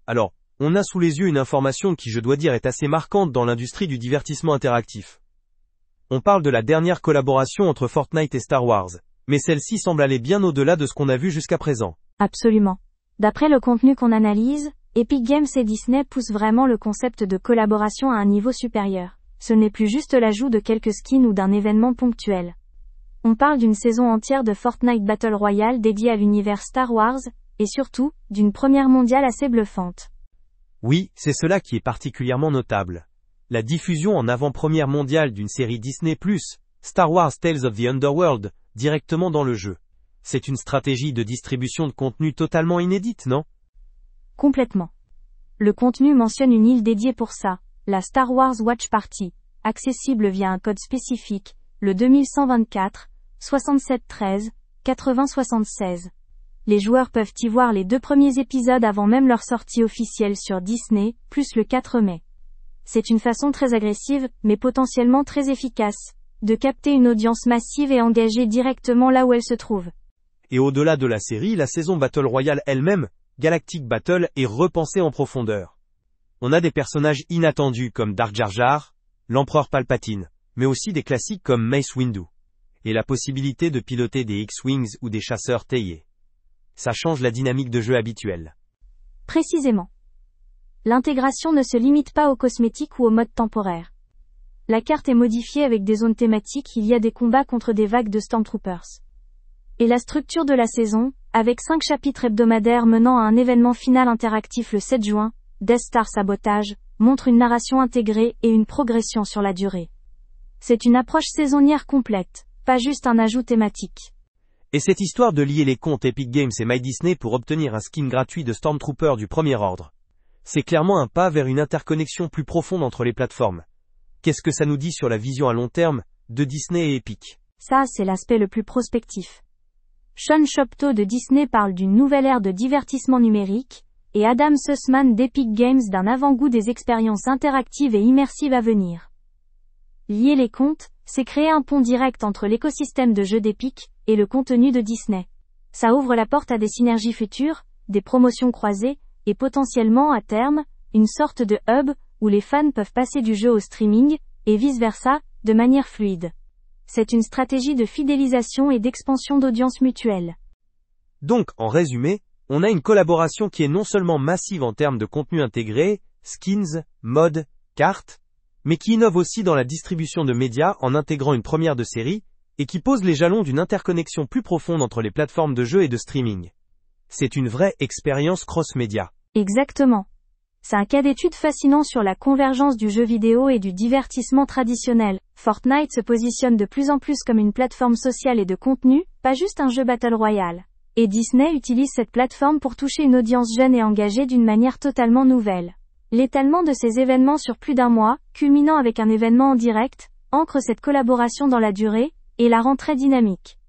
Alors, on a sous les yeux une information qui, je dois dire, est assez marquante dans l'industrie du divertissement interactif. On parle de la dernière collaboration entre Fortnite et Star Wars, mais celle-ci semble aller bien au-delà de ce qu'on a vu jusqu'à présent. Absolument. D'après le contenu qu'on analyse, Epic Games et Disney poussent vraiment le concept de collaboration à un niveau supérieur. Ce n'est plus juste l'ajout de quelques skins ou d'un événement ponctuel. On parle d'une saison entière de Fortnite Battle Royale dédiée à l'univers Star Wars, et surtout, d'une première mondiale assez bluffante. Oui, c'est cela qui est particulièrement notable. La diffusion en avant-première mondiale d'une série Disney+, Star Wars Tales of the Underworld, directement dans le jeu. C'est une stratégie de distribution de contenu totalement inédite, non? Complètement. Le contenu mentionne une île dédiée pour ça, la Star Wars Watch Party, accessible via un code spécifique, le 2124, 6713, 8076. Les joueurs peuvent y voir les 2 premiers épisodes avant même leur sortie officielle sur Disney, plus le 4 mai. C'est une façon très agressive, mais potentiellement très efficace, de capter une audience massive et engagée directement là où elle se trouve. Et au-delà de la série, la saison Battle Royale elle-même, Galactic Battle, est repensée en profondeur. On a des personnages inattendus comme Dark Jar Jar, l'Empereur Palpatine, mais aussi des classiques comme Mace Windu. Et la possibilité de piloter des X-Wings ou des chasseurs TIE. Ça change la dynamique de jeu habituelle. Précisément. L'intégration ne se limite pas aux cosmétiques ou au mode temporaire. La carte est modifiée avec des zones thématiques, il y a des combats contre des vagues de Stormtroopers. Et la structure de la saison, avec 5 chapitres hebdomadaires menant à un événement final interactif le 7 juin, Death Star Sabotage, montre une narration intégrée et une progression sur la durée. C'est une approche saisonnière complète, pas juste un ajout thématique. Et cette histoire de lier les comptes Epic Games et MyDisney pour obtenir un skin gratuit de Stormtrooper du premier ordre. C'est clairement un pas vers une interconnexion plus profonde entre les plateformes. Qu'est-ce que ça nous dit sur la vision à long terme de Disney et Epic? Ça, c'est l'aspect le plus prospectif. Sean Shopto de Disney parle d'une nouvelle ère de divertissement numérique, et Adam Sussman d'Epic Games d'un avant-goût des expériences interactives et immersives à venir. Lier les comptes, c'est créer un pont direct entre l'écosystème de jeux d'Epic et le contenu de Disney. Ça ouvre la porte à des synergies futures, des promotions croisées, et potentiellement, à terme, une sorte de hub où les fans peuvent passer du jeu au streaming, et vice-versa, de manière fluide. C'est une stratégie de fidélisation et d'expansion d'audience mutuelle. Donc, en résumé, on a une collaboration qui est non seulement massive en termes de contenu intégré, skins, modes, cartes, mais qui innove aussi dans la distribution de médias en intégrant une première de série, et qui pose les jalons d'une interconnexion plus profonde entre les plateformes de jeux et de streaming. C'est une vraie expérience cross-média. Exactement. C'est un cas d'étude fascinant sur la convergence du jeu vidéo et du divertissement traditionnel. Fortnite se positionne de plus en plus comme une plateforme sociale et de contenu, pas juste un jeu Battle Royale. Et Disney utilise cette plateforme pour toucher une audience jeune et engagée d'une manière totalement nouvelle. L'étalement de ces événements sur plus d'1 mois, culminant avec un événement en direct, ancre cette collaboration dans la durée, et la rend très dynamique.